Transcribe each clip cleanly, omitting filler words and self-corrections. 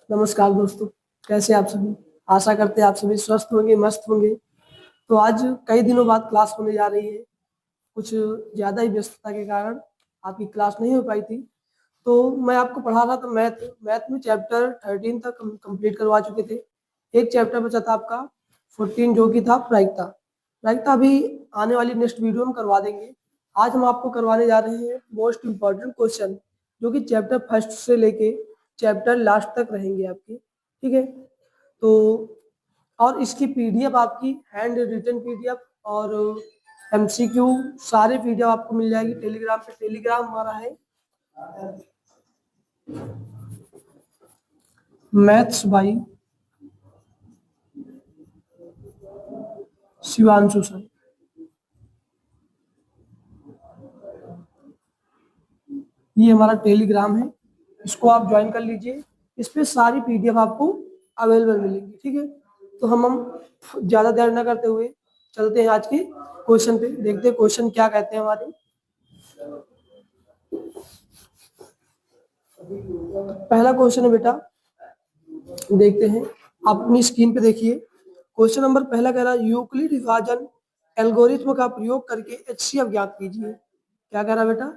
नमस्कार दोस्तों, कैसे आप सभी। आशा करते हैं आप सभी स्वस्थ होंगे, मस्त होंगे। तो आज कई दिनों बाद क्लास होने जा रही है। कुछ ज़्यादा ही व्यस्तता के कारण आपकी क्लास नहीं हो पाई थी। तो मैं आपको पढ़ा रहा था मैथ। मैथ में चैप्टर 13 तक कंप्लीट करवा चुके थे। एक चैप्टर बचा था आपका 14, जो कि था प्रायिकता। प्रायिकता अभी आने वाली नेक्स्ट वीडियो में करवा देंगे। आज हम आपको करवाने जा रहे हैं मोस्ट इम्पॉर्टेंट क्वेश्चन, जो कि चैप्टर फर्स्ट से लेके चैप्टर लास्ट तक रहेंगे आपके। ठीक है। तो और इसकी पीडीएफ, आपकी हैंड रिटन पीडीएफ और एमसीक्यू, सारे पीडीएफ आपको मिल जाएगी टेलीग्राम पे। टेलीग्राम हमारा है मैथ्स बाई शिवांशु सर। ये हमारा टेलीग्राम है, इसको आप ज्वाइन कर लीजिए। इस पे सारी पीडीएफ आपको अवेलेबल मिलेंगी। ठीक है। तो हम ज्यादा देर न करते हुए चलते हैं आज के क्वेश्चन पे। देखते हैं क्वेश्चन क्या कहते हैं हमारे। पहला क्वेश्चन है बेटा, देखते हैं। आप अपनी स्क्रीन पे देखिए। क्वेश्चन नंबर पहला कह रहा है यूक्लिड विभाजन एल्गोरिथ्म का प्रयोग करके एचसीएफ ज्ञात कीजिए। क्या कह रहा है बेटा?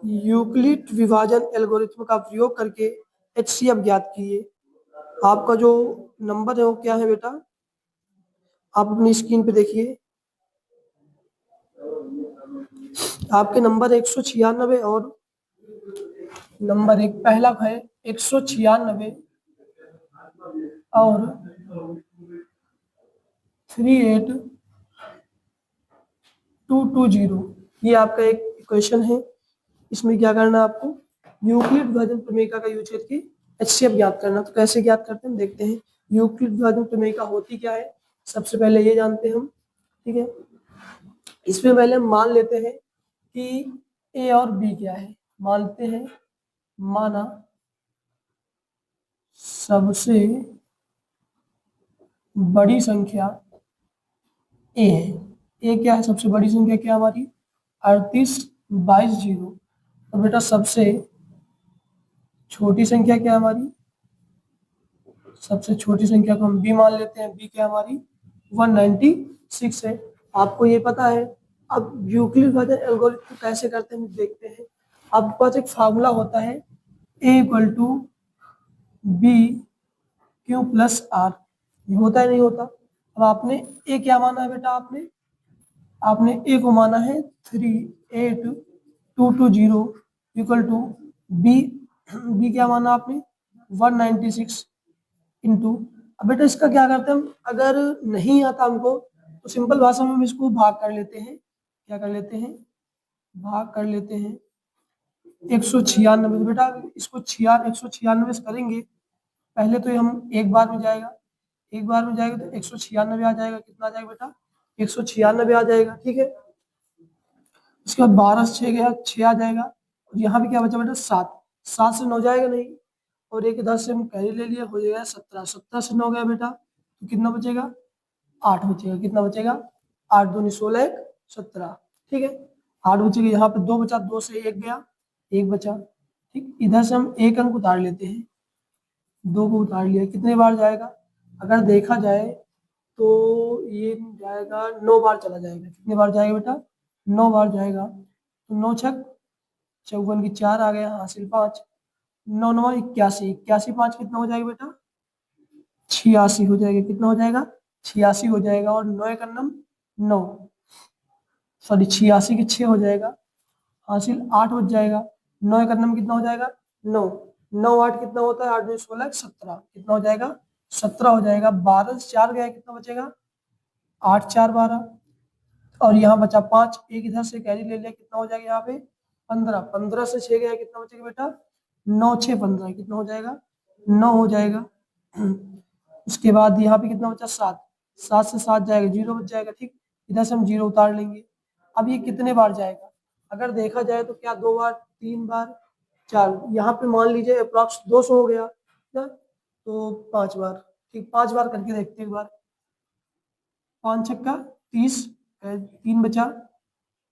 यूक्लिड विभाजन एल्गोरिथ्म का प्रयोग करके एचसीएफ ज्ञात कीजिए। आपका जो नंबर है वो क्या है बेटा? आप अपनी स्क्रीन पे देखिए। आपके नंबर 196 और नंबर एक पहला है 196 और 38220। ये आपका एक इक्वेशन है। इसमें क्या करना है आपको? यूक्लिड विभाजन प्रमेयिका का यूज करके एचसीएफ ज्ञात करना। तो कैसे ज्ञात करते हैं देखते हैं। यूक्लिड विभाजन प्रमेयिका होती क्या है, सबसे पहले ये जानते हैं हम। ठीक है। इसमें पहले हम मान लेते हैं कि ए और बी क्या है। मानते हैं, माना सबसे बड़ी संख्या ए है। ए क्या है? सबसे बड़ी संख्या क्या हमारी? 38 22 0। तो बेटा सबसे छोटी संख्या क्या है हमारी? सबसे छोटी संख्या को हम बी मान लेते हैं। बी क्या हमारी? 196 है। आपको ये पता है। अब यूक्लिड विभाजन एल्गोरिथम कैसे करते हैं देखते हैं। आपके पास एक फार्मूला होता है, A equal to B Q plus R. ये होता है नहीं होता? अब आपने ए क्या माना है बेटा? आपने ए को माना है 38220 इक्वल टू बी। बी क्या माना आपने? 196 इंटू। अब बेटा इसका क्या करते हैं हम? अगर नहीं आता हमको तो सिंपल भाषा में हम इसको भाग कर लेते हैं। क्या कर लेते हैं? भाग कर लेते हैं 196। बेटा इसको 196 से करेंगे। पहले तो ये हम एक बार में जाएगा, एक बार में जाएगा तो 196 आ जाएगा। कितना आ जाएगा बेटा? 196 आ जाएगा। ठीक है। उसके बाद 12 से 6 गया, 6 आ जाएगा। और यहाँ पे क्या बचा बेटा? 7। 7 से 9 जाएगा नहीं। और एक इधर से हम कैरी ले लिया, हो जाएगा 17। 17 से 9 गया बेटा, तो कितना बचेगा? 8 बचेगा। कितना बचेगा? 8 दूनी 16 1 17। ठीक है। 8 बचेगा। यहाँ पे 2 बचा, 2 से 1 गया, 1 बचा। ठीक, इधर से हम एक अंक उतार लेते हैं। 2 को उतार लिया, कितने बार जाएगा? अगर देखा जाए तो ये जाएगा 9 बार चला जाएगा। कितने बार जाएगा बेटा? 9 बार जाएगा। तो 9 छक 54 की 4 आ गया, हासिल 5। 9 9 81, 81 5 कितना हो जाएगा बेटा? 86 हो जाएगा। कितना हो जाएगा? 86 हो जाएगा। और 9 एक नम 9, सॉरी 86 के 6 हो जाएगा, हासिल 8 बच जाएगा। 9 एक नम कितना हो जाएगा? 9। 9 8 कितना होता है? 8 2 16 17। कितना हो जाएगा? 17 हो जाएगा। 12 से 4 गया, कितना बचेगा? 8 4 12। और यहाँ बचा 5, एक इधर से कैरी ले लिया, कितना हो जाएगा यहाँ पे? 15। 15 से 6 गया, कितना बचेगा बेटा? 9 6 15। कितना हो जाएगा? 9 हो जाएगा। उसके बाद यहाँ पे कितना बचा? 7। 7 से 7 जाएगा, 0 बच जाएगा। ठीक, इधर से हम 0 उतार लेंगे। अब ये कितने बार जाएगा? अगर देखा जाए तो क्या 2 बार, 3 बार, 4। यहाँ पे मान लीजिए अप्रॉक्स 200 हो गया ना, तो 5 बार। ठीक, 5 बार करके देखते हैं एक बार। 5 छक्का 30, 3 बचा,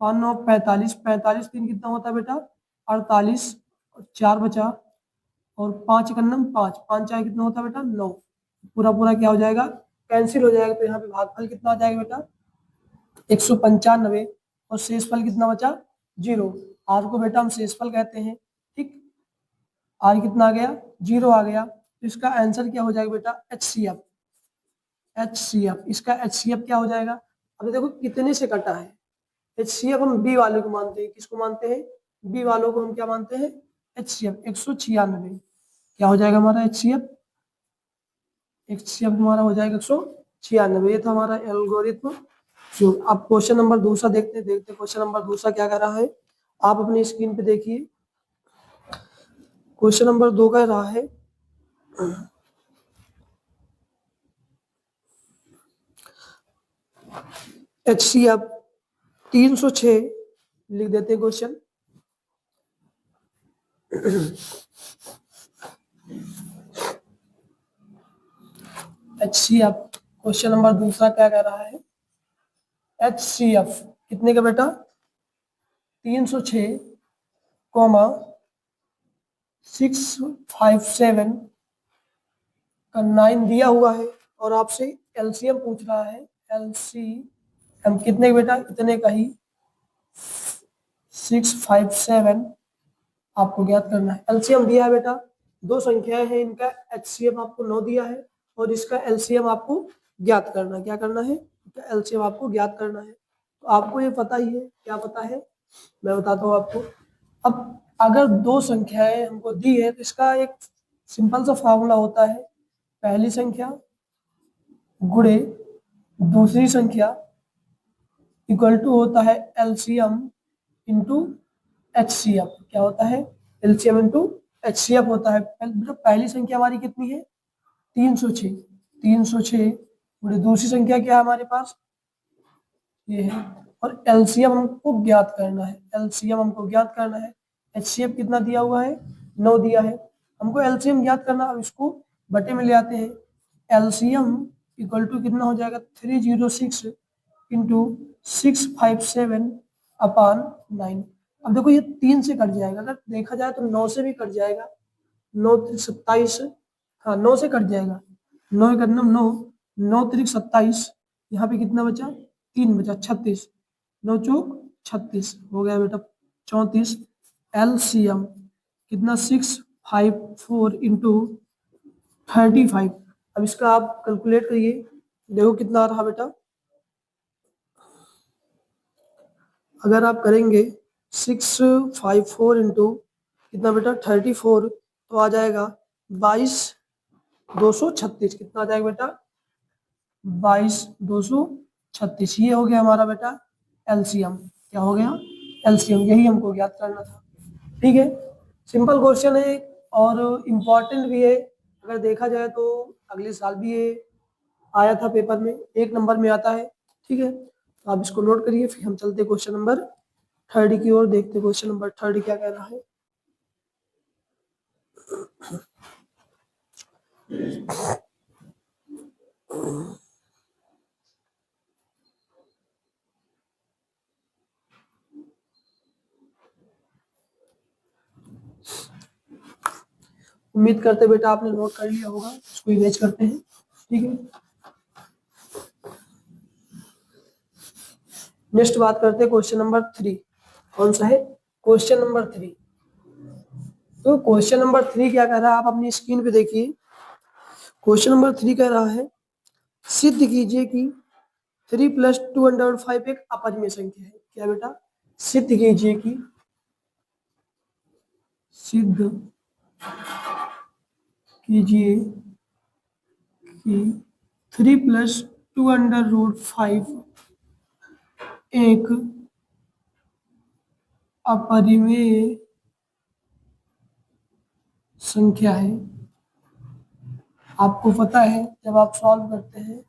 5 9 45, 45 3 कितना होता है बेटा? 48। और 4 बचा, और 5 एकन्नम 5, 5 चाहे कितना होता है बेटा 9, पूरा पूरा क्या हो जाएगा कैंसिल हो जाएगा, तो यहाँ पे भागफल कितना आ जाएगा बेटा 195 और शेषफल कितना बचा 0। आर को बेटा हम शेषफल कहते हैं, ठीक। आर कितना आ गया 0 आ गया, तो इसका आंसर क्या हो जाएगा बेटा HCF। HCF इसका HCF क्या हो जाएगा, अब देखो कितने से कटा है। HCF हम बी वाले को मानते हैं, किसको मानते हैं बी वालों को हम क्या मानते हैं HCF 196। क्या हो जाएगा हमारा HCF, HCF हमारा हो जाएगा 196। ये था हमारा एल्गोरिथ्म। जो अब क्वेश्चन नंबर दूसरा देखते क्वेश्चन नंबर दूसरा क्या कर रहा है, आप अपनी स्क्रीन पे देखिए। क्वेश्चन नंबर 2 कह रहा है HCF 306 लिख देते क्वेश्चन। HCF क्वेश्चन नंबर दूसरा क्या कह रहा है, HCF कितने का बेटा 306, 657 का 9 दिया हुआ है और आपसे एलसीएम पूछ रहा है। एलसीएम कितने का बेटा इतने का ही 657 आपको ज्ञात करना है। एलसीएम दिया है बेटा, दो संख्याएं हैं, इनका एचसीएफ आपको 9 दिया है और इसका एलसीएम आपको ज्ञात करना है। क्या करना है, एलसीएम आपको ज्ञात करना है। तो आपको ये पता ही है, क्या पता है मैं बताता हूँ आपको। अब अगर दो संख्याएं हमको दी है तो इसका एक सिंपल सा फॉर्मूला होता है, पहली संख्या गुणे दूसरी संख्या इक्वल टू होता है एलसीएम इंटू HCF। क्या होता है एलसीएम इंटू HCF होता है। पहली संख्या हमारी कितनी है 306, 306 गुणे दूसरी संख्या क्या है हमारे पास ये है, और एलसीएम हमको ज्ञात करना है। एलसीएम हमको ज्ञात करना है। HCF कितना दिया हुआ है 9 दिया है, हमको एलसीएम ज्ञात करना। अब इसको बटे में ले आते हैं। एलसीएम इक्वल टू कितना हो जाएगा 306 इंटू 657 अपान 9। अब देखो ये 3 से कट जाएगा, अगर देखा जाए तो 9 से भी कट जाएगा, 9 27, हाँ 9 से कट जाएगा, 9 करना 9, 9 त्रिक 27, यहाँ पे कितना बचा 3 बचा 36, 9 चौक 36 हो गया बेटा 34। एलसीएम कितना 654 इंटू 35। अब इसका आप कैलकुलेट करिए, देखो कितना आ रहा बेटा। अगर आप करेंगे 654 इंटू कितना बेटा 34 तो आ जाएगा 22,236। कितना आ जाएगा बेटा 22,236। ये हो गया हमारा बेटा एलसीएम। क्या हो गया एलसीएम, यही हमको ज्ञात करना था। ठीक है, सिंपल क्वेश्चन है और इम्पोर्टेंट भी है। अगर देखा जाए तो अगले साल भी ये आया था पेपर में, 1 नंबर में आता है। ठीक है, तो आप इसको नोट करिए। फिर हम चलते क्वेश्चन नंबर 3 की ओर, देखते क्वेश्चन नंबर 3 क्या कह रहा है। उम्मीद करते बेटा आपने नोट कर लिया होगा, इसको इमेज करते हैं। ठीक है, नेक्स्ट बात करते हैं क्वेश्चन नंबर 3। कौन सा है क्वेश्चन नंबर 3। तो क्वेश्चन नंबर 3 क्या कह रहा है आप अपनी स्क्रीन पे देखिए। क्वेश्चन नंबर 3 कह रहा है सिद्ध कीजिए कि 3 + 2/5 एक अपरिमेय संख्या है। क्या बेटा सिद्ध कीजिए कि सिद्ध कीजिए कि 3 + 2/5 एक अपरिमेय संख्या है। आपको पता है जब आप सॉल्व करते हैं,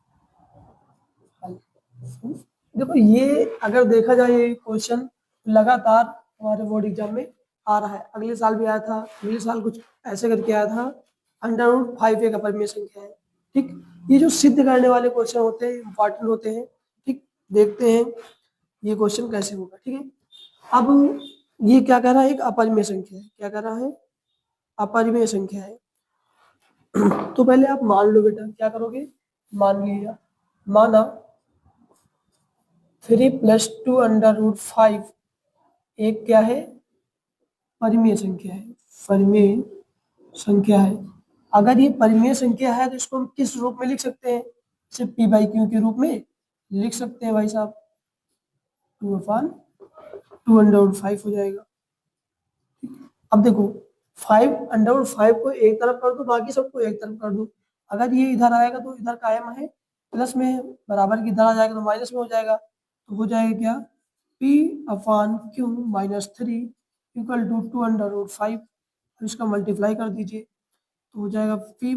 देखो ये अगर देखा जाए ये क्वेश्चन लगातार हमारे बोर्ड एग्जाम में आ रहा है। अगले साल भी आया था, अगले साल कुछ ऐसे करके आया था। √5 एक अपरिमेय संख्या है। ठीक, ये जो सिद्ध करने वाले क्वेश्चन होते हैं इंपॉर्टेंट होते हैं। ठीक, देखते हैं ये क्वेश्चन कैसे होगा। ठीक है, अब ये क्या कह रहा है एक अपरिमेय संख्या है। क्या कह रहा है अपरिमेय संख्या है। तो पहले आप मान लो बेटा, क्या करोगे, मान लिया, माना 3 + 2 √ 5 एक क्या है, परिमेय संख्या है, परिमेय संख्या है। अगर ये परिमेय संख्या है तो इसको हम किस रूप में लिख सकते हैं, सिर्फ p/q के रूप में लिख सकते हैं भाई साहब, 2/2 √ 5 हो जाएगा। अब देखो 5/5 को एक तरफ कर दो, बाकी सबको एक तरफ कर दो। अगर ये इधर आएगा तो इधर कायम है, प्लस में है, बराबर की इधर आ जाएगा तो माइनस में हो जाएगा। तो हो जाएगा क्या, p/q - 3 = 2/5। इसका मल्टीप्लाई कर दीजिए तो हो जाएगा p -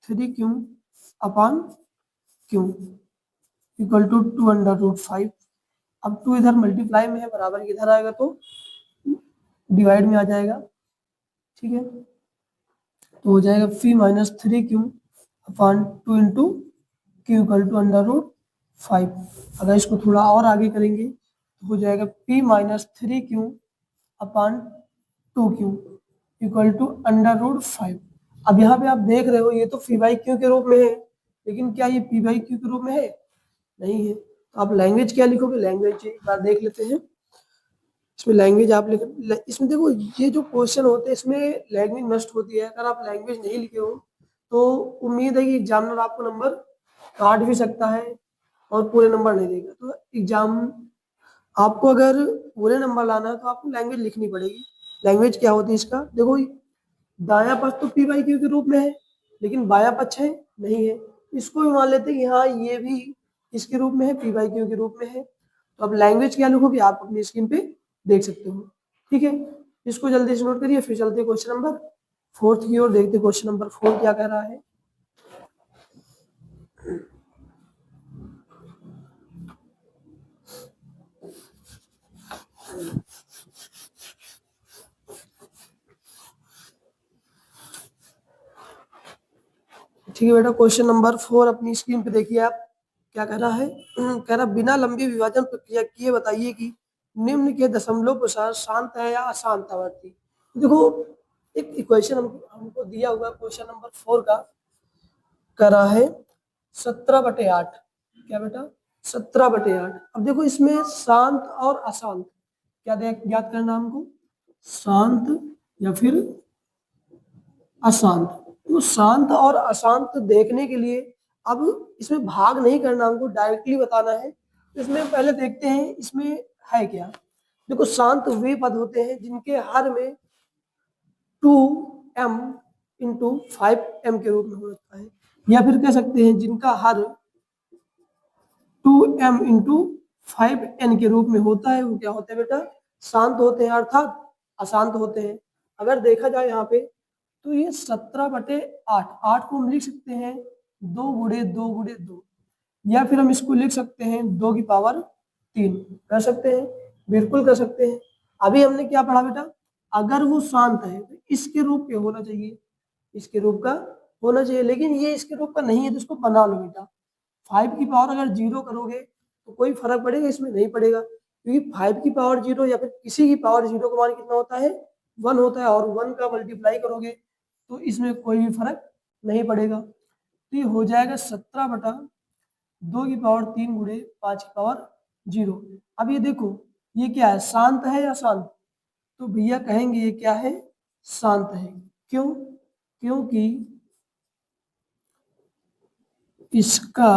3q/q = 2/5। अब 2 इधर मल्टीप्लाई में है, बराबर की इधर आएगा तो डिवाइड में आ जाएगा, ठीक है। तो हो जाएगा p - 3q/2 × q = √5। अगर इसको थोड़ा और आगे करेंगे तो हो जाएगा p - 3q/2q = √5। अब यहाँ पे आप देख रहे हो ये तो p/q के रूप में है, लेकिन क्या ये p/q के रूप में है, नहीं है। तो आप लैंग्वेज क्या लिखोगे, लैंग्वेज एक बार देख लेते हैं। इसमें लैंग्वेज आप लिख, इसमें देखो ये जो क्वेश्चन होते हैं इसमें लैंग्वेज नष्ट होती है। अगर आप लैंग्वेज नहीं लिखे हो तो उम्मीद है कि एग्जामिनर आपको नंबर काट भी सकता है और पूरे नंबर नहीं देगा। तो एग्जाम आपको अगर पूरे नंबर लाना है तो आपको लैंग्वेज लिखनी पड़ेगी। लैंग्वेज क्या होती है इसका, देखो दायां पक्ष तो p/q के रूप में है, लेकिन बायां पक्ष है, नहीं है। इसको भी मान लेते हैं कि हाँ ये भी इसके रूप में है, p/q के रूप में है। तो अब लैंग्वेज क्या लिखोगे आप अपनी स्क्रीन पे देख सकते हो, ठीक है। इसको जल्दी से नोट करिए, फिर चलते क्वेश्चन नंबर 4 की ओर, देखते क्वेश्चन नंबर 4 क्या कह रहा है। ठीक है बेटा, क्वेश्चन नंबर 4 अपनी स्क्रीन पे देखिए आप, क्या कह रहा है। कह रहा बिना लंबी विभाजन प्रक्रिया किए बताइए कि निम्न के दशमलव प्रसार शांत है या अशांत आवर्ती। देखो एक इक्वेशन हमको दिया हुआ क्वेश्चन नंबर 4 का, कह रहा है 17/8, क्या बेटा 17/8। अब देखो इसमें शांत और अशांत क्या ज्ञात करना हमको, शांत या फिर अशांत। तो शांत और अशांत देखने के लिए अब इसमें भाग नहीं करना, हमको डायरेक्टली बताना है। तो इसमें पहले देखते हैं इसमें है क्या। देखो शांत वे पद होते हैं जिनके हर में 2m × 5m के रूप में होता है, या फिर कह सकते हैं जिनका हर 2m × 5n के रूप में होता है, वो क्या होते हैं बेटा, शांत होते हैं, अर्थात अशांत होते हैं। अगर देखा जाए यहाँ पे तो ये 17/8, 8 को हम लिख सकते हैं 2 × 2 × 2, या फिर हम इसको लिख सकते हैं 2 की पावर 3, कर सकते हैं, बिल्कुल कर सकते हैं। अभी हमने क्या पढ़ा बेटा, अगर वो शांत है तो इसके रूप के होना चाहिए, इसके रूप का होना चाहिए, लेकिन ये इसके रूप का नहीं है तो इसको बना लो बेटा। 5 की पावर अगर 0 करोगे तो कोई फर्क पड़ेगा, इसमें नहीं पड़ेगा, क्योंकि 5 की पावर 0 या फिर किसी की पावर 0 का मान कितना होता है, 1 होता है, और 1 का मल्टीप्लाई करोगे तो इसमें कोई भी फर्क नहीं पड़ेगा। तो ये हो जाएगा 17/2 की पावर 3 × 5 की पावर 0। अब ये देखो ये क्या है, शांत है या शांत, तो भैया कहेंगे ये क्या है, शांत है। क्यों, क्योंकि इसका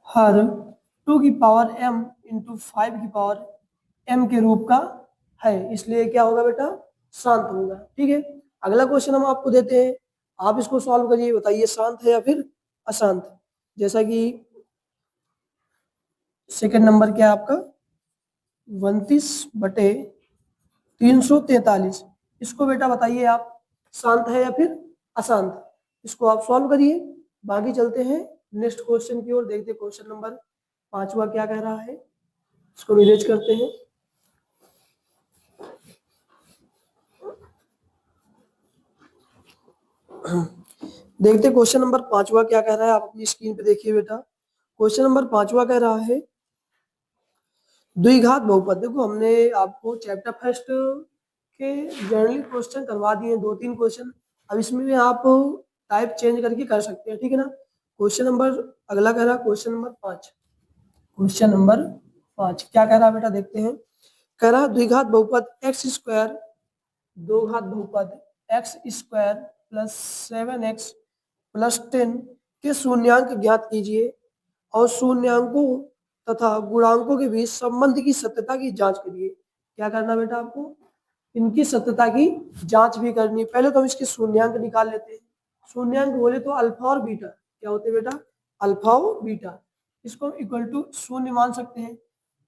हर 2 की पावर m × 5 की पावर m के रूप का है, इसलिए क्या होगा बेटा, शांत होगा। ठीक है, अगला क्वेश्चन हम आपको देते हैं, आप इसको सॉल्व करिए, बताइए शांत है या फिर अशांत। जैसा कि सेकंड नंबर क्या है आपका 29/343, इसको बेटा बताइए आप शांत है या फिर अशांत, इसको आप सॉल्व करिए। बाकी चलते हैं नेक्स्ट क्वेश्चन की ओर, देखते हैं क्वेश्चन नंबर 5वां क्या कह रहा है, इसको रिलेट करते हैं। देखते क्वेश्चन नंबर 5वां क्या कह रहा है, आप अपनी स्क्रीन पे देखिए बेटा। क्वेश्चन नंबर 5वां कह रहा है द्विघात बहुपद। देखो हमने आपको चैप्टर फर्स्ट इसके जनरली क्वेश्चन करवा दिए 2-3 क्वेश्चन। अब इसमें भी आप टाइप चेंज करके कर सकते हैं, ठीक है ना। क्वेश्चन नंबर अगला कह रहा क्वेश्चन नंबर 5। क्वेश्चन नंबर 5 क्या कह रहा है बेटा, देखते हैं। कह रहा द्विघात बहुपद एक्स स्क्वायर, दो घात बहुपद x square plus 7x plus 10 के शून्यांक ज्ञात कीजिए और शून्यांकों तथा गुणांकों के बीच संबंध की सत्यता की जांच करिए। क्या करना बेटा आपको, इनकी सत्यता की जांच भी करनी। पहले तो हम इसके शून्यांक निकाल लेते हैं। शून्यांक बोले तो अल्फा और बीटा, क्या होते हैं बेटा, अल्फा और बीटा। इसको इक्वल टू शून्य मान सकते हैं।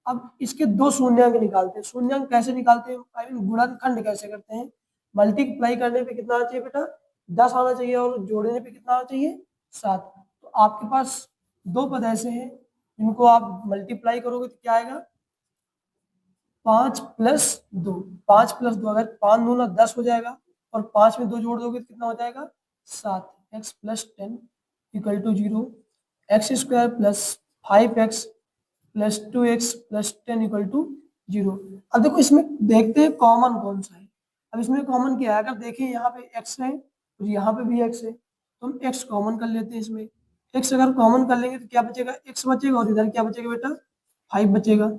अब इसके दो शून्यांक निकालते हैं। शून्यांक कैसे निकालते हैं, आई मीन गुणनखंड कैसे करते हैं। मल्टीप्लाई करने पे कितना आना चाहिए बेटा, 10 आना चाहिए, और जोड़ने पे कितना आना चाहिए, 7। तो आपके पास दो पद ऐसे हैं, इनको आप मल्टीप्लाई करोगे तो क्या आएगा, 5 प्लस 2, 5 प्लस 2, अगर 5 दूना 10 हो जाएगा, और 5 में 2 जोड़ दोगे तो कितना हो जाएगा, 7। X plus 10 equal to 0। X square plus 5x plus 2x plus 10 equal to 0। अब देखो इसमें देखते हैं कॉमन कौन सा है। अब इसमें कॉमन क्या है, अगर देखें यहाँ पे x है और यहाँ पे भी x है, तो हम x कॉमन कर लेते हैं। इसमें x अगर कॉमन कर लेंगे तो क्या बचेगा, x बचेगा, और इधर क्या बचेगा बेटा, 5 बचेगा।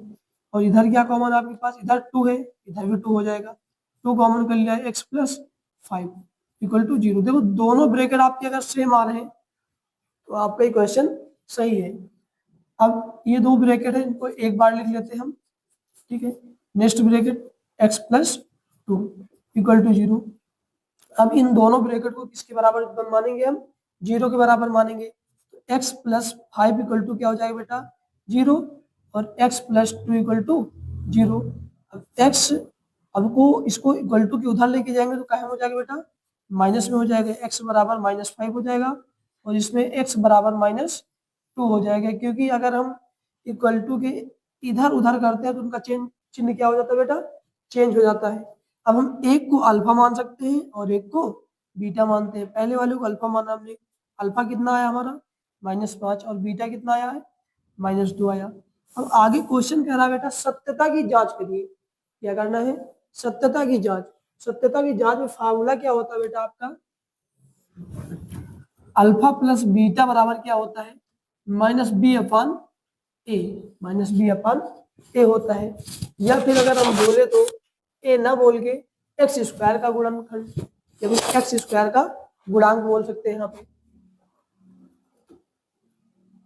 और इधर क्या कॉमन आपके पास, इधर 2 है, इधर भी 2 हो जाएगा। 2 कॉमन कर लिया, x प्लस 5 इक्वल टू 0। देखो दोनों ब्रैकेट आपके अगर सेम आ रहे हैं तो आपका ये क्वेश्चन सही है। अब ये दो ब्रैकेट है, इनको एक बार लिख लेते हैं हम, ठीक है। Next bracket x plus 2 equal to 0। अब इन दोनों ब्रैकेट को किसके बराबर मानेंगे, हम 0 के बराबर मानेंगे। तो x प्लस 5 इक्वल टू क्या हो जाएगा बेटा, 0, और x प्लस 2 इक्वल टू 0। अब x, अब को इसको इक्वल टू के उधर लेके जाएंगे तो क्या हो जाएगा बेटा, माइनस में हो जाएगा, x बराबर -5 हो जाएगा, और इसमें x बराबर -2 हो जाएगा। क्योंकि अगर हम इक्वल टू के इधर उधर करते हैं तो उनका चिन्ह क्या हो जाता है बेटा, चेंज हो जाता है। अब हम एक को अल्फा मान सकते हैं और एक को बीटा मानते हैं। पहले वाले को अल्फा माना हमने, अल्फा कितना आया हमारा, -5, और बीटा कितना आया है, -2 आया। अब आगे क्वेश्चन कह रहा है बेटा सत्यता की जांच करिए। क्या करना है, सत्यता की जांच। सत्यता की जांच में फार्मूला क्या होता है बेटा आपका, अल्फा प्लस बीटा बराबर क्या होता है, -b/a, -b/a होता है। या फिर अगर हम बोले तो a ना बोल के एक्स स्क्वायर का गुणनखंड, या फिर एक्स स्क्वायर का गुणांक बोल सकते हैं यहाँ पे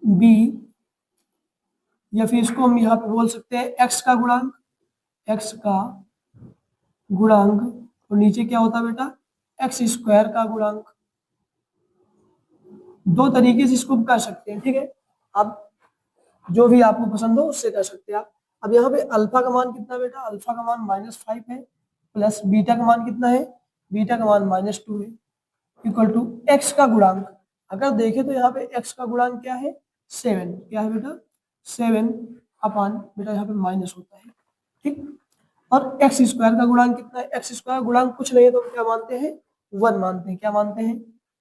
b, या फिर इसको हम यहाँ पे बोल सकते हैं x का गुणांक, x का गुणांक, और नीचे क्या होता है बेटा, एक्स स्क्वायर का गुणांक। दो तरीके से इसको कर सकते हैं, ठीक है। अब जो भी आपको पसंद हो उससे कर सकते हैं आप। अब यहाँ पे अल्फा का मान कितना बेटा, अल्फा का मान -5 है, प्लस बीटा का मान कितना है, बीटा का मान -2 है, इक्वल टू एक्स का गुणांक। अगर देखें तो यहाँ पे एक्स का गुणांक क्या है, 7। क्या है बेटा, 7 अपान, बेटा यहाँ पे माइनस होता है, ठीक। और एक्स स्क्वायर का गुणांक कितना है, एक्स स्क्वायर गुणांक कुछ नहीं है तो क्या मानते हैं, 1 मानते हैं। क्या मानते हैं,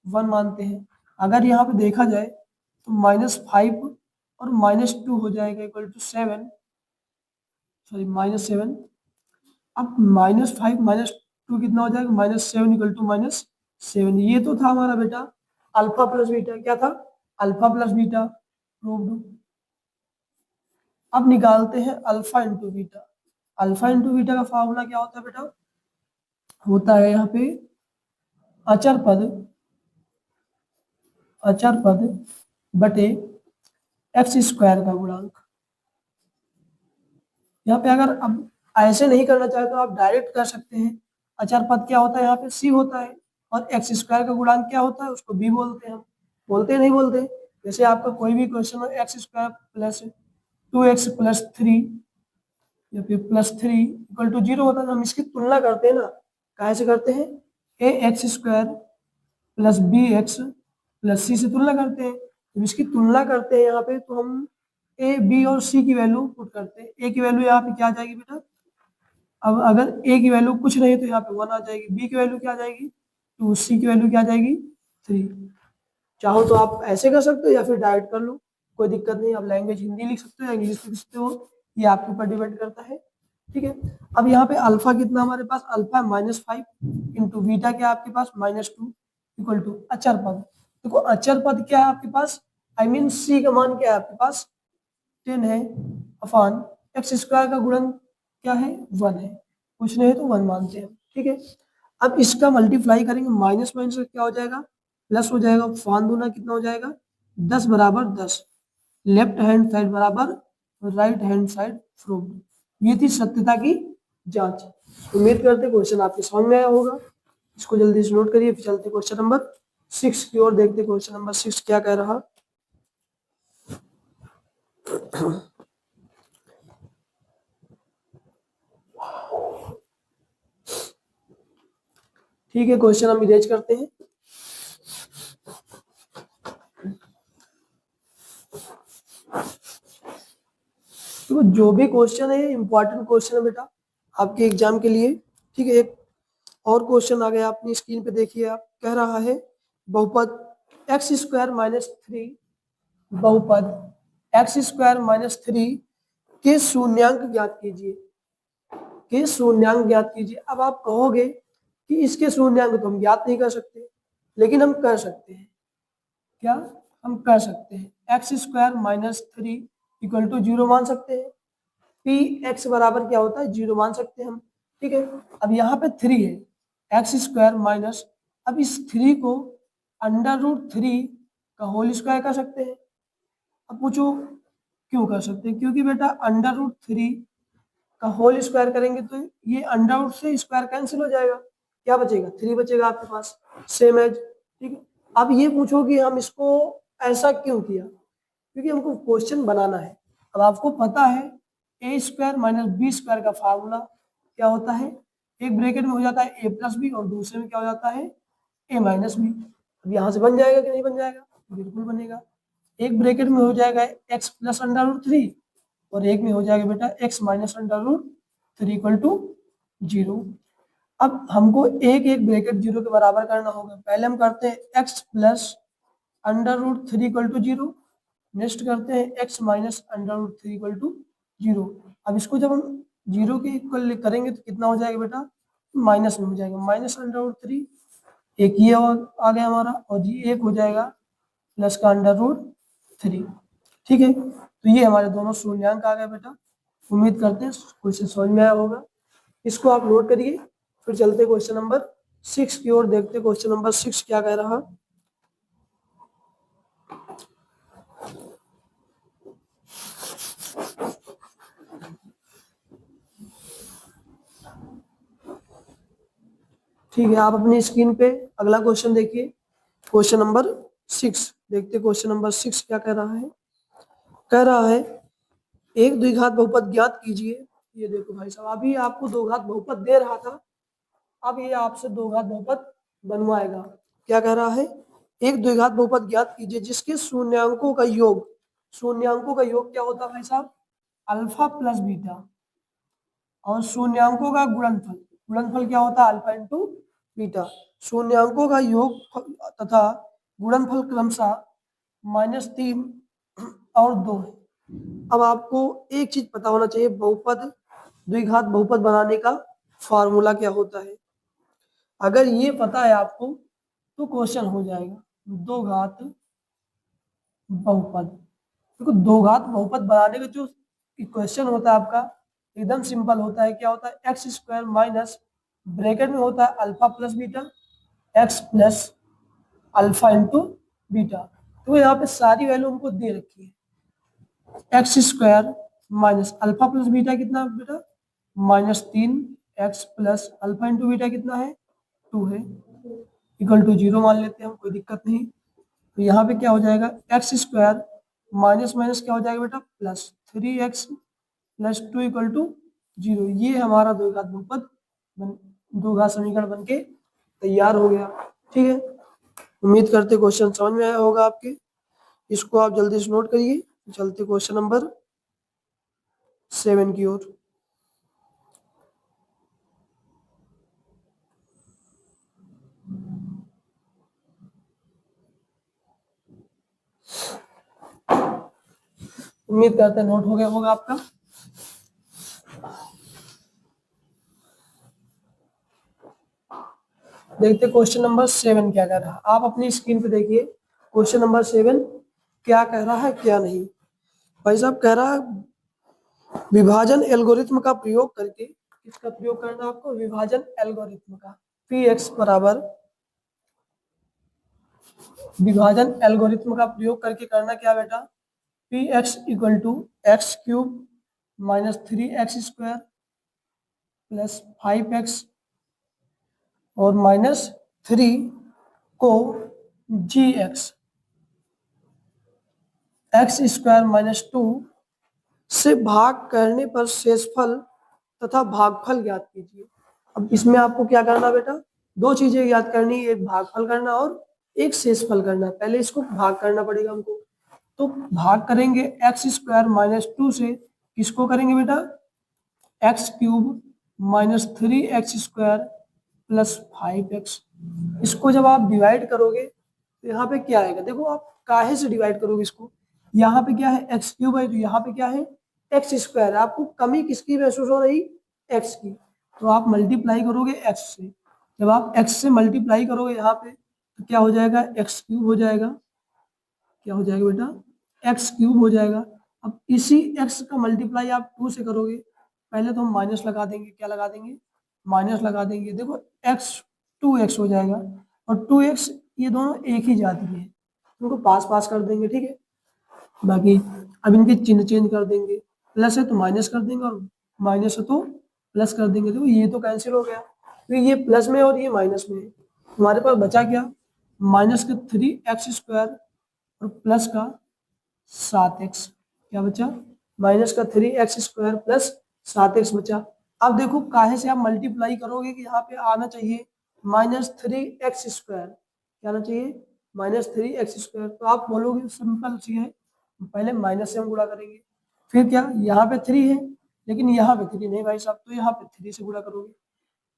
1 मानते हैं। अगर यहाँ पे देखा जाए तो -5 और -2 हो जाएगा इक्वल टू 7, सॉरी -7। अब -5 -2 कितना हो जाएगा, -7 इक्वल टू -7। ये तो था हमारा बेटा अल्फा प्लस बीटा, क्या था, अल्फा प्लस बीटा प्रूव्ड। अब निकालते हैं alpha into beta. Alpha into beta का फॉर्मूला क्या होता है बेटा, होता है यहाँ पे अचर पद, अचर पद बटे एक्स स्क्वायर का गुणांक। यहाँ पे अगर अब ऐसे नहीं करना चाहे तो आप डायरेक्ट कर सकते हैं। अचर पद क्या होता है, यहाँ पे सी होता है, और एक्स स्क्वायर का गुणांक क्या होता है, उसको बी बोलते हैं हम। बोलते नहीं बोलते, जैसे आपका कोई भी क्वेश्चन हो, x square plus 2x plus 3 या फिर +3 इक्वल टू 0 होता है, तो हम इसकी तुलना करते हैं ना, कैसे करते हैं, A x square plus B x plus C से तुलना करते हैं। जब इसकी तुलना करते हैं यहाँ पे तो हम ए बी और सी की वैल्यू पुट करते हैं। ए की वैल्यू यहाँ पे क्या आ जाएगी बेटा, अब अगर ए की वैल्यू कुछ नहीं तो यहाँ पे 1 आ जाएगी, बी की वैल्यू क्या आ जाएगी 2, सी की वैल्यू क्या आ जाएगी 3। चाहो तो आप ऐसे कर सकते हो या फिर डायरेक्ट कर लो, कोई दिक्कत नहीं। आप लैंग्वेज हिंदी लिख सकते हो या इंग्लिश लिख सकते हो, ये आपके ऊपर डिपेंड करता है। ठीक है। अब यहाँ पे अल्फा कितना हमारे पास, अल्फा -5 इंटू बीटा क्या आपके पास -2 इक्वल टू अचर पद। देखो अचर पद क्या है आपके पास, आई मीन सी का मान क्या है आपके पास 10 है अपान एक्स स्क्वायर का गुणन क्या है 1 है, कुछ नहीं तो 1 मानते हैं। ठीक है। अब इसका मल्टीप्लाई करेंगे, माइनस माइनस क्या हो जाएगा प्लस हो जाएगा, फान दूना कितना हो जाएगा 10 बराबर 10, लेफ्ट हैंड साइड बराबर राइट हैंड साइड फ्रॉम। ये थी सत्यता की जांच। उम्मीद करते क्वेश्चन आपके समझ में आया होगा। इसको जल्दी से नोट करिए, फिर चलते क्वेश्चन नंबर 6 की ओर, देखते क्वेश्चन नंबर 6 क्या कह रहा। ठीक है, क्वेश्चन हम इरेज करते हैं। तो जो भी क्वेश्चन है इंपॉर्टेंट क्वेश्चन है बेटा आपके एग्जाम के लिए। ठीक है। एक और क्वेश्चन आ गया अपनी स्क्रीन पे, देखिए आप, कह रहा है बहुपद एक्स स्क्वायर -3, बहुपद एक्स स्क्वायर -3 के शून्यांक ज्ञात कीजिए, के शून्यांक ज्ञात कीजिए। अब आप कहोगे कि इसके शून्यांक तो हम ज्ञात नहीं कर सकते, लेकिन हम कर सकते हैं। क्या हम कर सकते हैं, एक्स स्क्वायर -3 इक्वल टू 0 मान सकते हैं, पी एक्स बराबर क्या होता है 0 मान सकते हैं हम। ठीक है। अब यहाँ पे 3 है, एक्स स्क्वायर माइनस, अब इस 3 को √3 का होल स्क्वायर कर सकते हैं। अब पूछो क्यों कर सकते हैं, क्योंकि बेटा √3 का होल स्क्वायर करेंगे तो ये अंडर से स्क्वायर कैंसिल हो जाएगा, क्या बचेगा 3 बचेगा आपके पास, सेम एज। ठीक है। अब ये पूछो कि हम इसको ऐसा क्यों किया, क्योंकि हमको क्वेश्चन बनाना है। अब आपको पता है ए स्क्वायर -b स्क्वायर का फार्मूला क्या होता है, एक ब्रैकेट में हो जाता है a+b और दूसरे में क्या हो जाता है a-b। अब यहाँ से बन जाएगा कि नहीं बन जाएगा, बिल्कुल बनेगा। एक ब्रैकेट में हो जाएगा x प्लस √3 और एक में हो जाएगा बेटा x माइनस √3 इक्वल टू 0। अब हमको एक एक ब्रैकेट 0 के बराबर करना होगा। पहले हम करते हैं x plus √3 equal to 0, next करते हैं x माइनस √3 इक्वल टू 0। अब इसको जब हम 0 के इक्वल करेंगे तो कितना हो जाएगा बेटा, माइनस में हो जाएगा, माइनस √3, एक ये आ गया हमारा, और ये एक हो जाएगा प्लस का √3। ठीक है। तो ये हमारे दोनों शून्यांक आ गए बेटा। उम्मीद करते हैं क्वेश्चन समझ में आया होगा। इसको आप नोट करिए, फिर चलते क्वेश्चन नंबर 6 की ओर, देखते क्वेश्चन नंबर 6 क्या कह रहा। ठीक है, आप अपनी स्क्रीन पे अगला क्वेश्चन देखिए, क्वेश्चन नंबर 6 देखते क्वेश्चन नंबर 6 क्या कह रहा है। कह रहा है एक द्विघात बहुपद ज्ञात कीजिए। ये देखो भाई साहब, अभी आपको दो घात बहुपद दे रहा था, अब ये आपसे दो घात बहुपद बनवाएगा। क्या कह रहा है, एक द्विघात बहुपद ज्ञात कीजिए जिसके शून्यांकों का योग, शून्यांकों का योग क्या होता है भाई साहब, अल्फा प्लस बीटा, और शून्यांकों का गुणनफल, गुणनफल क्या होता है अल्फा इंटू बीटा। शून्यांकों का योग तथा गुणनफल क्रमशः -3 और 2 है। अब आपको एक चीज पता होना चाहिए, बहुपद द्विघात बहुपद बनाने का फॉर्मूला क्या होता है। अगर ये पता है आपको तो क्वेश्चन हो जाएगा। दो घात बहुपद, देखो दो घात बहुपद बनाने का जो क्वेश्चन होता है आपका एकदम सिंपल होता है। क्या होता है, एक्स स्क्वायर माइनस, ब्रैकेट में होता है alpha plus beta, x plus alpha into beta. तो यहाँ पे सारी वैल्यू हमको दे रखी है, x square minus alpha plus beta कितना बेटा -3, x plus alpha into beta कितना है 2 है, इक्वल टू 0 मान लेते हैं हम, कोई दिक्कत नहीं। तो यहाँ पे क्या हो जाएगा, एक्स स्क्वायर माइनस माइनस क्या हो जाएगा बेटा +3x प्लस 2 इक्वल टू 0। ये हमारा द्विघात बहुपद द्विघात समीकरण बन के तैयार हो गया। ठीक है। उम्मीद करते क्वेश्चन समझ में आया होगा आपके। इसको आप जल्दी से नोट करिए, चलते क्वेश्चन नंबर 7 की ओर। उम्मीद करते हैं नोट हो गया होगा आपका। देखते क्वेश्चन नंबर 7 क्या कह रहा है। आप अपनी स्क्रीन पे देखिए क्वेश्चन नंबर 7 क्या कह रहा है क्या नहीं। भाई साहब कह रहा है विभाजन एल्गोरिथ्म का प्रयोग करके, किसका प्रयोग करना आपको, विभाजन एल्गोरिथ्म का। पी एक्स बराबर, विभाजन एल्गोरिथ्म का प्रयोग करके करना क्या बेटा, p x equal to x cube minus 3x² plus 5x और माइनस 3 को जी x² माइनस 2 से भाग करने पर शेषफल तथा भागफल ज्ञात कीजिए। अब इसमें आपको क्या करना बेटा, दो चीजें ज्ञात करनी, एक भागफल करना और एक शेषफल करना। पहले इसको भाग करना पड़ेगा हमको, तो भाग करेंगे x² माइनस 2 से, किसको करेंगे बेटा, x cube minus 3x² plus 5x। इसको जब आप डिवाइड करोगे तो यहाँ पे क्या आएगा, देखो आप काहे से डिवाइड करोगे इसको, यहाँ पे क्या है एक्स क्यूब है, तो यहाँ पे क्या है x²। आपको कमी किसकी महसूस हो रही, x की, तो आप मल्टीप्लाई करोगे x से। जब आप x से मल्टीप्लाई करोगे यहाँ पे तो क्या हो जाएगा, एक्स क्यूब हो जाएगा, क्या हो जाएगा बेटा, एक्स क्यूब हो जाएगा। अब इसी x का मल्टीप्लाई आप 2 से करोगे, पहले तो हम माइनस लगा देंगे, क्या लगा देंगे, माइनस लगा देंगे। देखो x 2x हो जाएगा और 2x ये दोनों एक ही जाति के हैं, उनको पास पास कर देंगे, ठीक है। बाकी अब इनके चिन्ह चेंज कर देंगे, प्लस है तो माइनस कर देंगे और माइनस है तो प्लस कर देंगे। देखो ये तो कैंसिल हो गया, तो ये प्लस में और ये माइनस में, हमारे पास बचा क्या, माइनस का 3x² और प्लस का 7x। क्या बचा, माइनस का 3x² प्लस 7x बचा। अब देखो काहे से आप मल्टीप्लाई करोगे कि यहाँ पे आना चाहिए -3x², क्या आना चाहिए, -3x²। तो आप बोलोगे सिंपल सी है, पहले माइनस से हम गुणा करेंगे, फिर क्या यहाँ पे 3 है लेकिन यहाँ पे 3 नहीं भाई साहब, तो यहाँ पे 3 से गुणा करोगे।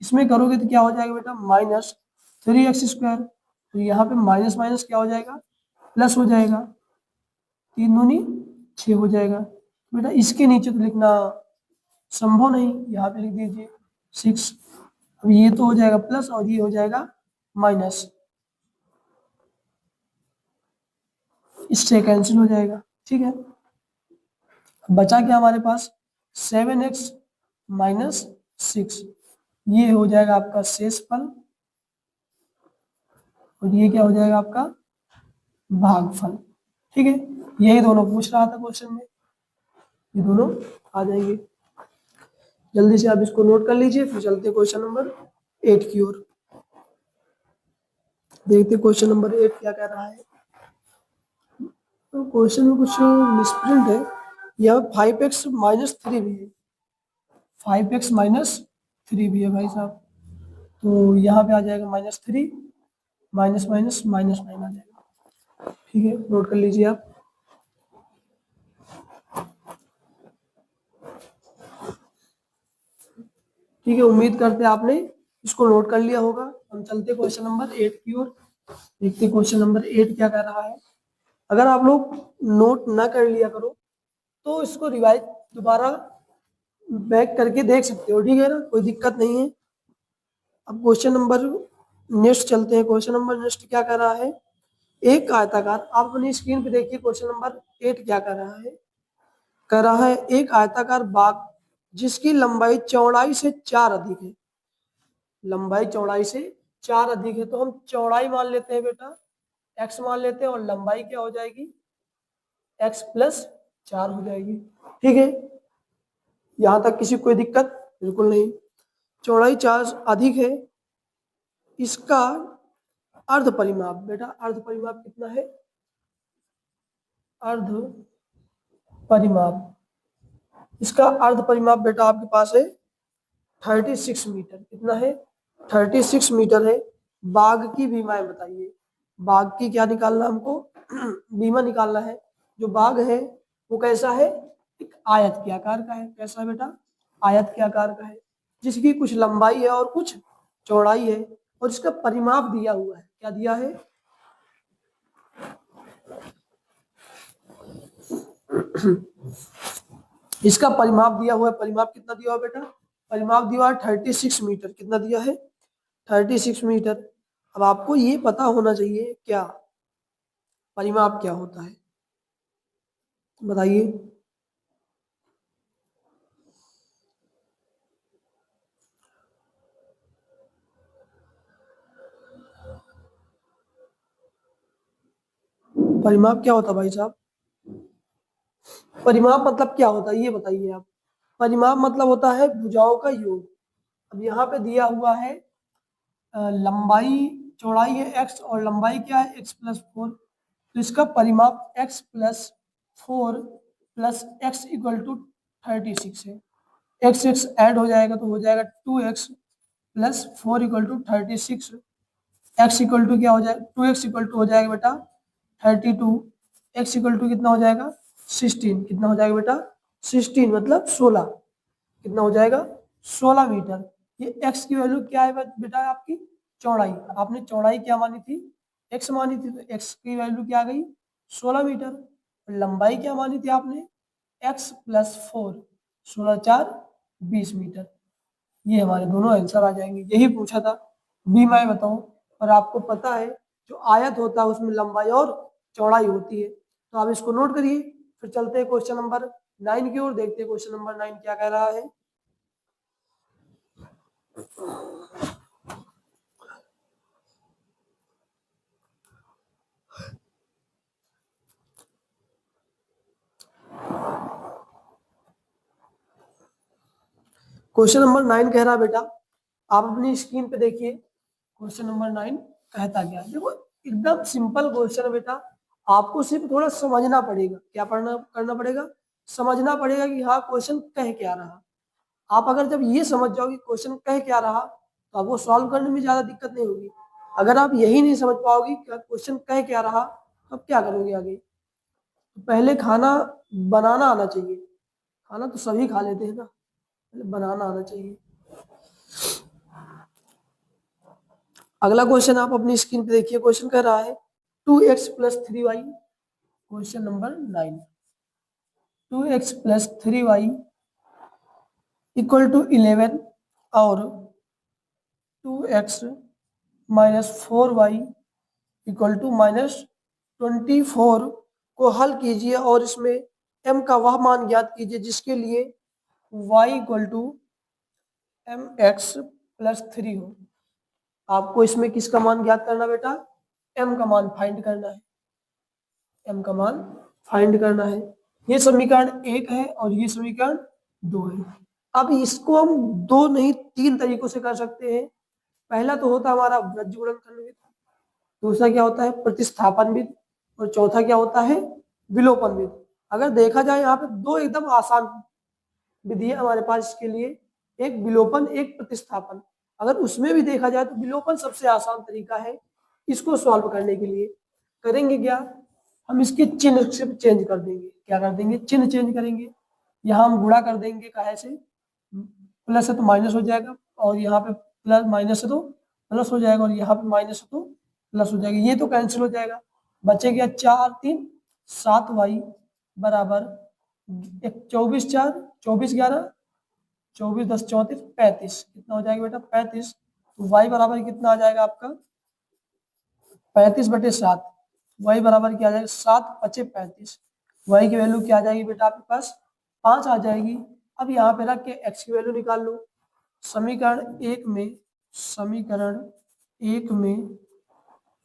इसमें करोगे तो क्या हो जाएगा बेटा, -3x², तो यहाँ पे माइनस माइनस क्या हो जाएगा, प्लस हो जाएगा, 3 दूनी 6 हो जाएगा। बेटा इसके नीचे तो लिखना संभव नहीं, यहाँ पे लिख दीजिए 6। अब ये तो हो जाएगा प्लस और ये हो जाएगा माइनस, इससे कैंसिल हो जाएगा, ठीक है। बचा क्या हमारे पास, 7x माइनस 6, ये हो जाएगा आपका शेषफल और ये क्या हो जाएगा आपका भागफल, ठीक है। यही दोनों पूछ रहा था क्वेश्चन में, ये दोनों आ जाएंगे। जल्दी से आप इसको नोट कर लीजिए, फिर चलते क्वेश्चन नंबर 8 की ओर। देखते क्वेश्चन नंबर 8 क्या कह रहा है। तो क्वेश्चन में कुछ मिसप्रिंट है, यहाँ 5x माइनस 3 भी है, 5x माइनस 3 भी है भाई साहब, तो यहाँ पे आ जाएगा -3, माइनस माइनस माइनस 9 आ जाएगा, ठीक है। नोट कर लीजिए आप। ठीक है, उम्मीद करते हैं आपने इसको नोट कर लिया होगा। हम चलते क्वेश्चन नंबर 8 की ओर, देखते क्वेश्चन नंबर 8 क्या कह रहा है। अगर आप लोग नोट ना कर लिया करो तो इसको रिवाइज दोबारा बैक करके देख सकते हो, ठीक है ना, कोई दिक्कत नहीं है। अब क्वेश्चन नंबर नेक्स्ट चलते हैं। क्वेश्चन नंबर नेक्स्ट क्या कर रहा है, एक आयताकार, आप अपनी स्क्रीन पे देखिए क्वेश्चन नंबर 8 क्या कर रहा है। कर रहा है एक आयताकार बाग जिसकी लंबाई चौड़ाई से 4 अधिक है, लंबाई चौड़ाई से 4 अधिक है, तो हम चौड़ाई मान लेते हैं बेटा, x मान लेते हैं और लंबाई क्या हो जाएगी, x प्लस 4 हो जाएगी, ठीक है। यहां तक किसी कोई दिक्कत बिल्कुल नहीं। चौड़ाई 4 अधिक है, इसका अर्ध परिमाप, बेटा अर्ध परिमाप कितना है, अर्ध परिमाप, इसका अर्ध परिमाप बेटा आपके पास है 36 मीटर, कितना है 36 मीटर है। बाघ की बीमाएं बताइए, बाघ की क्या निकालना हमको बीमा निकालना है। जो बाघ है वो कैसा है, एक आयत के आकार का है, कैसा है बेटा, आयत के आकार का है, जिसकी कुछ लंबाई है और कुछ चौड़ाई है, और इसका परिमाप दिया हुआ है, क्या दिया है इसका परिमाप दिया हुआ है। परिमाप कितना दिया हुआ बेटा, परिमाप दिया हुआ है 36 मीटर, कितना दिया है 36 मीटर। अब आपको ये पता होना चाहिए क्या परिमाप क्या होता है, बताइए। परिमाप क्या होता है भाई साहब? परिमाप मतलब क्या होता है ये बताइए आप। परिमाप मतलब होता है भुजाओं का योग। अब यहाँ पे दिया हुआ है लंबाई, चौड़ाई है x और लंबाई क्या है x+4, तो इसका परिमाप x+4 plus x equal to 36 है। एक्स एक्स ऐड हो जाएगा तो हो जाएगा 2x+4 equal to 36। X equal to क्या हो जाएगा, 2x इक्वल टू हो जाएगा बेटा 32, एक्स इक्वल टू कितना हो जाएगा 16, कितना हो जाएगा बेटा 16 मतलब 16, कितना हो जाएगा 16 मीटर। ये x की वैल्यू क्या है बेटा आपकी चौड़ाई, आपने चौड़ाई क्या मानी थी x मानी थी, तो x की वैल्यू क्या आ गई 16 मीटर। लंबाई क्या मानी थी आपने x+4, 16×4 = 20 मीटर। ये हमारे दोनों आंसर आ जाएंगे, यही पूछा था। बी मैं बताऊं, और आपको पता है जो आयत होता है उसमें लंबाई और चौड़ाई होती है, तो आप इसको नोट करिए। फिर चलते हैं क्वेश्चन नंबर 9 की ओर, देखते हैं क्वेश्चन नंबर 9 क्या कह रहा है। क्वेश्चन नंबर 9 कह रहा है बेटा, आप अपनी स्क्रीन पे देखिए क्वेश्चन नंबर 9 कहता क्या है। देखो एकदम सिंपल क्वेश्चन है बेटा, आपको सिर्फ थोड़ा समझना पड़ेगा। क्या पढ़ना करना पड़ेगा, समझना पड़ेगा कि हाँ क्वेश्चन कह क्या रहा। आप अगर जब ये समझ जाओगे क्वेश्चन कह क्या रहा, तो आपको सॉल्व करने में ज्यादा दिक्कत नहीं होगी। अगर आप यही नहीं समझ पाओगे कि क्वेश्चन कह क्या रहा, तो आप क्या करोगे आगे। तो पहले खाना बनाना आना चाहिए, खाना तो सभी खा लेते हैं ना, पहले बनाना आना चाहिए। अगला क्वेश्चन आप अपनी स्क्रीन पे देखिए, क्वेश्चन कह रहा है 2x+3y, question number 9, 2x+3y equal to 11 और 2x-4y इक्वल टू -24 को हल कीजिए और इसमें m का वह मान ज्ञात कीजिए जिसके लिए y इक्वल टू mx+3 हो। आपको इसमें किसका मान ज्ञात करना बेटा, m का मान फाइंड करना है, m का मान फाइंड करना है। ये समीकरण 1 है और ये समीकरण 2 है। अब इसको हम दो नहीं तीन तरीकों से कर सकते हैं। पहला तो होता है हमारा वृत्त गुणनखंड, दूसरा क्या होता है प्रतिस्थापन विधि, और चौथा क्या होता है विलोपन विधि। अगर देखा जाए यहाँ पे दो एकदम आसान विधि है हमारे पास इसके लिए, एक विलोपन एक प्रतिस्थापन। अगर उसमें भी देखा जाए तो विलोपन सबसे आसान तरीका है इसको सॉल्व करने के लिए। करेंगे क्या, हम इसके चिन्ह से चेंज कर देंगे। क्या कर देंगे, चिन्ह चेंज करेंगे। यहाँ हम गुणा कर देंगे काहे से, प्लस है तो माइनस हो जाएगा, और यहाँ पे प्लस माइनस है तो प्लस हो जाएगा, और यहाँ पे माइनस है तो प्लस हो जाएगा। ये तो कैंसिल हो जाएगा, बचे गया 4×3=7y बराबर 24×4 = 24, 24×10 = 34, 35। कितना हो जाएगा बेटा 35। तो y बराबर कितना आ जाएगा आपका 35/7। y बराबर क्या आ जाएगा 7×5=35। y की वैल्यू क्या आ जाएगी बेटा आपके पास 5 आ जाएगी। अब यहाँ पे रख के x की वैल्यू निकाल लो। समीकरण एक में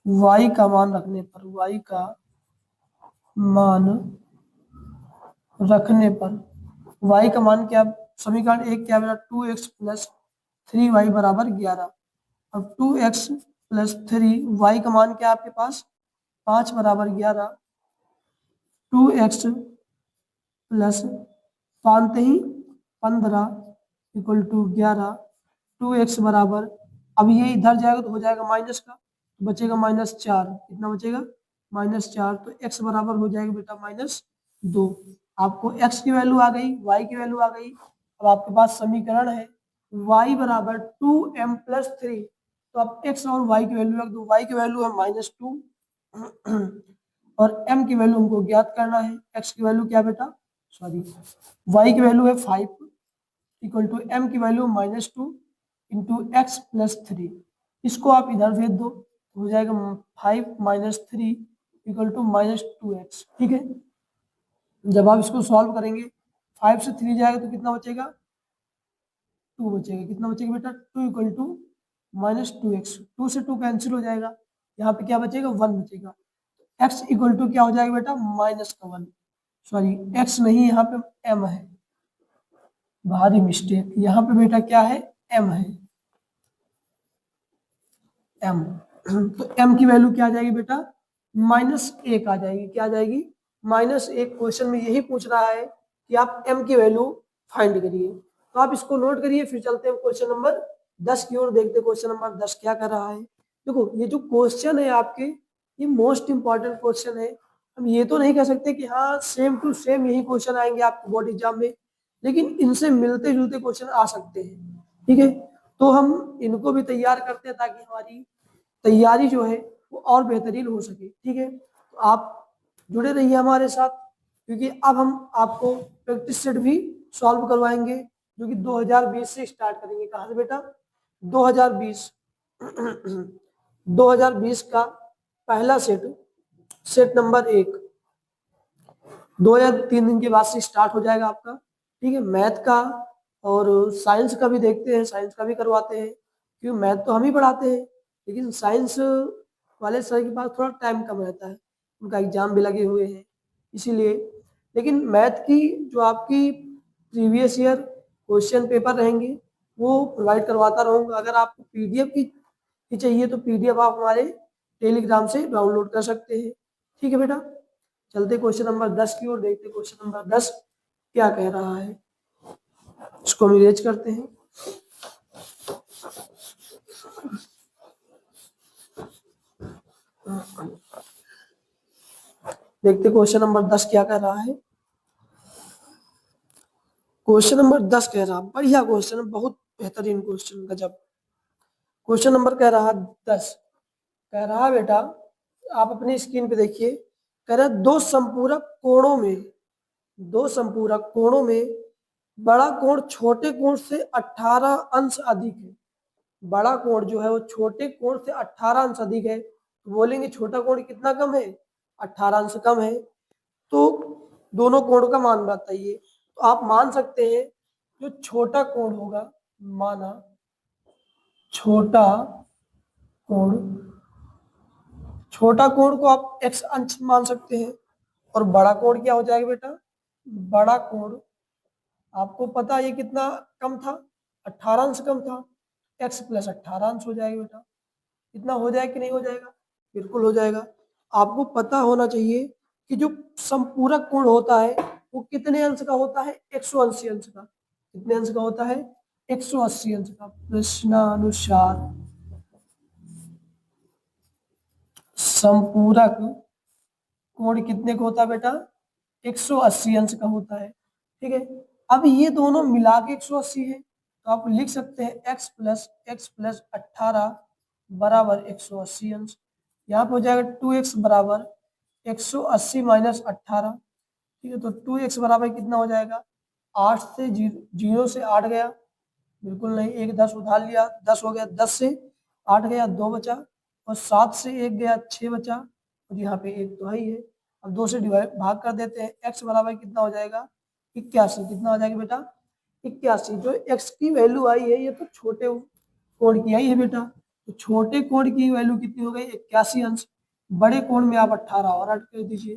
y का मान रखने पर, y का मान रखने पर y का मान क्या, समीकरण एक क्या बेटा 2x+3y बराबर 11। अब 2x+3 y का मान क्या आपके पास 5 बराबर 11, 2x प्लस पानते ही 15 इक्वल टू 11, 2x बराबर, अब ये इधर जाएगा तो हो जाएगा माइनस का, तो बचेगा -4। कितना बचेगा -4, तो x बराबर हो जाएगा बेटा -2। आपको x की वैल्यू आ गई, y की वैल्यू आ गई। अब आपके पास समीकरण है y बराबर 2m+3, तो आप x और y की वैल्यू रख दो। y की वैल्यू है -2 और m की वैल्यू हमको ज्ञात करना है। x की वैल्यू क्या बेटा, सॉरी y की वैल्यू है 5 इक्वल टू m की वैल्यू -2 इंटू x+3। इसको आप इधर भेज दो, हो जाएगा 5 माइनस 3 इक्वल टू -2x। ठीक है, जब आप इसको सॉल्व करेंगे 5 से 3 जाएगा तो कितना बचेगा, 2 बचेगा। कितना बचेगा बेटा, 2 इक्वल टू -2x। 2 से 2 कैंसिल हो जाएगा, यहाँ पे क्या बचेगा, 1 बचेगा। x इक्वल टू क्या हो जाएगा बेटा, -1। सॉरी x नहीं, यहाँ पे m है, भारी मिस्टेक। यहाँ पे बेटा क्या है, m है, m। तो m की वैल्यू क्या आ जाएगी बेटा, -1 आ जाएगी। क्या आ जाएगी, -1। क्वेश्चन में यही पूछ रहा है कि आप m की वैल्यू फाइंड करिए। तो आप इसको नोट करिए, फिर चलते हैं क्वेश्चन नंबर 10 की ओर। देखते हैं क्वेश्चन नंबर 10 क्या कर रहा है। देखो ये जो क्वेश्चन है आपके, ये मोस्ट इंपॉर्टेंट क्वेश्चन है। हम ये तो नहीं कह सकते कि हाँ सेम टू सेम यही क्वेश्चन आएंगे आपके बोर्ड एग्जाम में, लेकिन इनसे मिलते जुलते क्वेश्चन आ सकते हैं। ठीक है, तो हम इनको भी तैयार करते हैं ताकि हमारी तैयारी जो है वो और बेहतरीन हो सके। ठीक है, तो आप जुड़े रहिए हमारे साथ, क्योंकि अब हम आपको प्रैक्टिस सेट भी सॉल्व करवाएंगे, जो कि 2020 से स्टार्ट करेंगे। कहाँ से बेटा, 2020 2020 का पहला सेट, सेट नंबर 1 2 या 3 दिन के बाद से स्टार्ट हो जाएगा आपका। ठीक है, मैथ का और साइंस का भी देखते हैं, साइंस का भी करवाते हैं, क्योंकि मैथ तो हम ही पढ़ाते हैं, लेकिन साइंस वाले सर के पास थोड़ा टाइम कम रहता है, उनका एग्जाम भी लगे हुए हैं इसीलिए। लेकिन मैथ की जो आपकी प्रीवियस ईयर क्वेश्चन पेपर रहेंगे वो प्रोवाइड करवाता रहूँगा। अगर आपको पीडीएफ की चाहिए तो पीडीएफ आप हमारे टेलीग्राम से डाउनलोड कर सकते हैं। ठीक है बेटा, चलते क्वेश्चन नंबर 10 की ओर। देखते क्वेश्चन नंबर 10 क्या कह रहा है, इसको हम इरेज करते हैं। देखते क्वेश्चन नंबर 10 क्या कह रहा है। क्वेश्चन नंबर 10 कह रहा, बढ़िया क्वेश्चन है, बहुत बेहतरीन क्वेश्चन, गजब। क्वेश्चन नंबर कह रहा 10, कह रहा बेटा, आप अपनी स्क्रीन पे देखिए, कह रहा दो संपूरक कोणों में, दो संपूरक कोणों में बड़ा कोण छोटे कोण से 18 अंश अधिक है। बड़ा कोण जो है वो छोटे कोण से 18 अंश अधिक है, तो बोलेंगे छोटा कोण कितना कम है, 18 अंश कम है। तो दोनों कोण का मान बताइए। तो आप मान सकते हैं जो छोटा कोण होगा, माना छोटा कोण, छोटा कोण को आप x अंश मान सकते हैं। और बड़ा कोण क्या हो जाएगा बेटा, बड़ा कोण आपको पता है ये कितना कम था, 18 अंश कम था, x प्लस 18 अंश हो जाएगा बेटा। इतना हो जाएगा कि नहीं हो जाएगा, बिल्कुल हो जाएगा। आपको पता होना चाहिए कि जो संपूरक कोण होता है वो कितने अंश का होता है, 180 अंश का। कितने अंश का होता है, 180 अंश का। प्रश्नानुसार संपूरक कोण कितने का होता है बेटा, 180 अंश का होता है। ठीक है, अब ये दोनों मिला के 180 है, तो आप लिख सकते हैं x प्लस 18 बराबर 180 अंश। यहाँ पे हो जाएगा 2x बराबर 180 माइनस 18। ठीक है, तो 2x बराबर कितना हो जाएगा, 8 से 0 से 8 गया, बिल्कुल नहीं, एक 10 उधार लिया, 10 हो गया, 10 से 8 गया, 2 बचा, और 7 से 1 गया, 6 बचा, और यहाँ पे 1 तो है ही है। अब 2 से डिवाइड भाग कर देते हैं, x बराबर कितना हो जाएगा, 81। कितना हो जाएगा बेटा, 81। जो x की वैल्यू आई है ये तो छोटे कोण की आई है बेटा, तो छोटे कोण की वैल्यू कितनी हो गई, 81 अंश। बड़े कोण में आप 18 और ऐड कर दीजिए,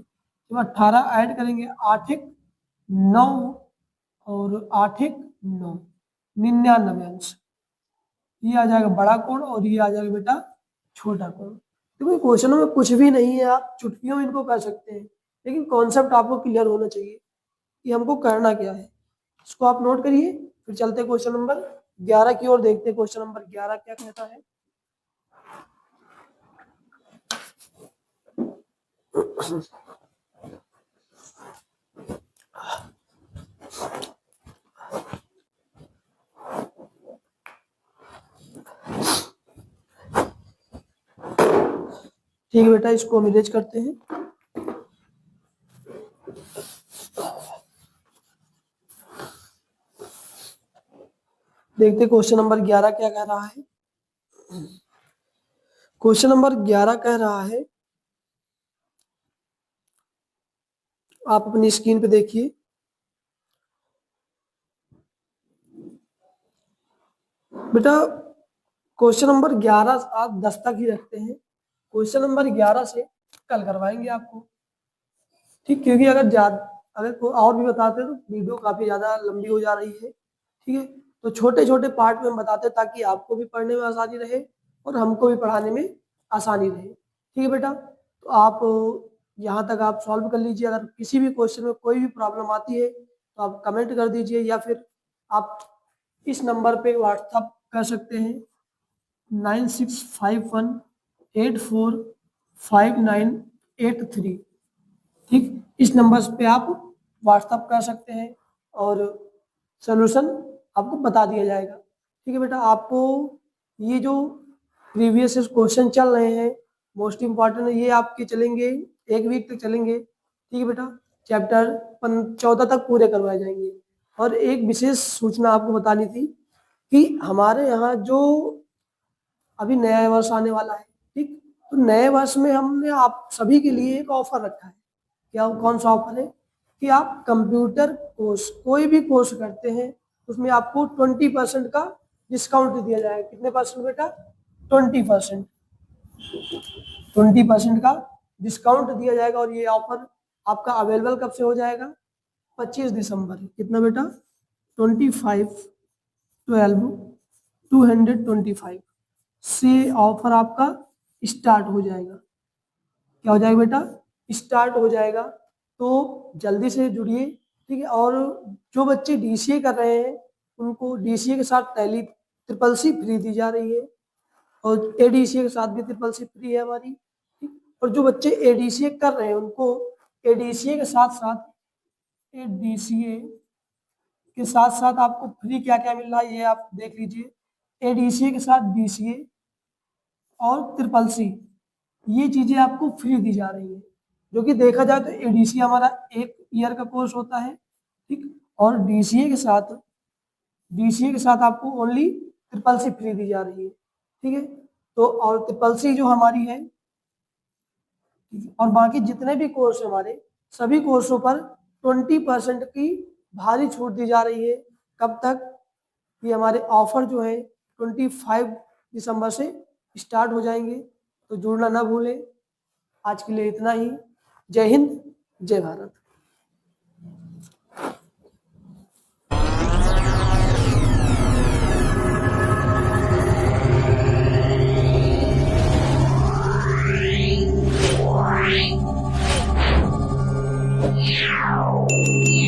जब 18 ऐड करेंगे 8 1 9 और 8 1 9, 99 अंश। ये आ जाएगा बड़ा कोण और ये आ जाएगा बेटा छोटा कोण। देखो क्वेश्चनों में कुछ भी नहीं है, आप चुटकियों में इनको कर सकते हैं, लेकिन कॉन्सेप्ट आपको क्लियर होना चाहिए कि हमको करना क्या है। इसको आप नोट करिए, फिर चलते क्वेश्चन नंबर 11 की ओर। देखते क्वेश्चन नंबर 11 क्या कहता है। ठीक है बेटा, इसको हम इरेज करते हैं। देखते क्वेश्चन नंबर 11 क्या कह रहा है। क्वेश्चन नंबर 11 कह रहा है, आप अपनी स्क्रीन पे देखिए। बेटा क्वेश्चन नंबर 11 आप 10 तक ही रखते हैं, क्वेश्चन नंबर 11 से कल करवाएंगे आपको, ठीक, क्योंकि अगर कोई और भी बताते तो वीडियो काफी ज्यादा लंबी हो जा रही है, ठीक है। तो छोटे छोटे पार्ट में हम बताते हैं ताकि आपको भी पढ़ने में आसानी रहे और हमको भी पढ़ाने में आसानी रहे, ठीक है बेटा। तो आप यहाँ तक आप सॉल्व कर लीजिए। अगर किसी भी क्वेश्चन में कोई भी प्रॉब्लम आती है तो आप कमेंट कर दीजिए, या फिर आप इस नंबर पे व्हाट्सअप कर सकते हैं 9651845983, ठीक, इस नंबर पे आप व्हाट्सअप कर सकते हैं और सॉल्यूशन आपको बता दिया जाएगा, ठीक है बेटा। आपको ये जो प्रीवियस क्वेश्चन चल रहे हैं मोस्ट इम्पॉर्टेंट है, ये आपके चलेंगे 1 वीक तक चलेंगे, ठीक है बेटा। चैप्टर 14 तक पूरे करवाए जाएंगे। और एक विशेष सूचना आपको बतानी थी कि हमारे यहाँ जो अभी नया वर्ष आने वाला है, ठीक, तो नए वर्ष में हमने आप सभी के लिए एक ऑफर रखा है। क्या कौन सा ऑफर है कि आप कंप्यूटर कोर्स कोई भी कोर्स करते हैं उसमें आपको 20% का डिस्काउंट दिया जाएगा। कितने परसेंट बेटा? 20%, 20% का डिस्काउंट दिया जाएगा। और ये ऑफर आपका अवेलेबल कब से हो जाएगा? 25 दिसंबर। कितना बेटा? 25/12/225 से ऑफर आपका स्टार्ट हो जाएगा। क्या हो जाएगा बेटा? स्टार्ट हो जाएगा। तो जल्दी से जुड़िए, ठीक है। और जो बच्चे डीसीए कर रहे हैं उनको डीसीए के साथ टैली CCC फ्री दी जा रही है और एडीसीए के साथ भी CCC फ्री है हमारी, ठीक। और जो बच्चे एडीसीए कर रहे हैं उनको एडीसीए के साथ साथ आपको फ्री क्या क्या मिल रहा है ये आप देख लीजिए। एडीसीए के साथ डीसीए और CCC ये चीजें आपको फ्री दी जा रही है। जो कि देखा जाए तो एडीसीए हमारा 1 ईयर का कोर्स होता है, ठीक। और डीसीए के साथ आपको ओनली CCC फ्री दी जा रही है, ठीक है। तो और CCC जो हमारी है, और बाकी जितने भी कोर्स हमारे सभी कोर्सों पर 20% की भारी छूट दी जा रही है। कब तक? ये हमारे ऑफर जो है 25 दिसंबर से स्टार्ट हो जाएंगे। तो जुड़ना ना भूलें। आज के लिए इतना ही। जय हिंद, जय भारत। Yeah.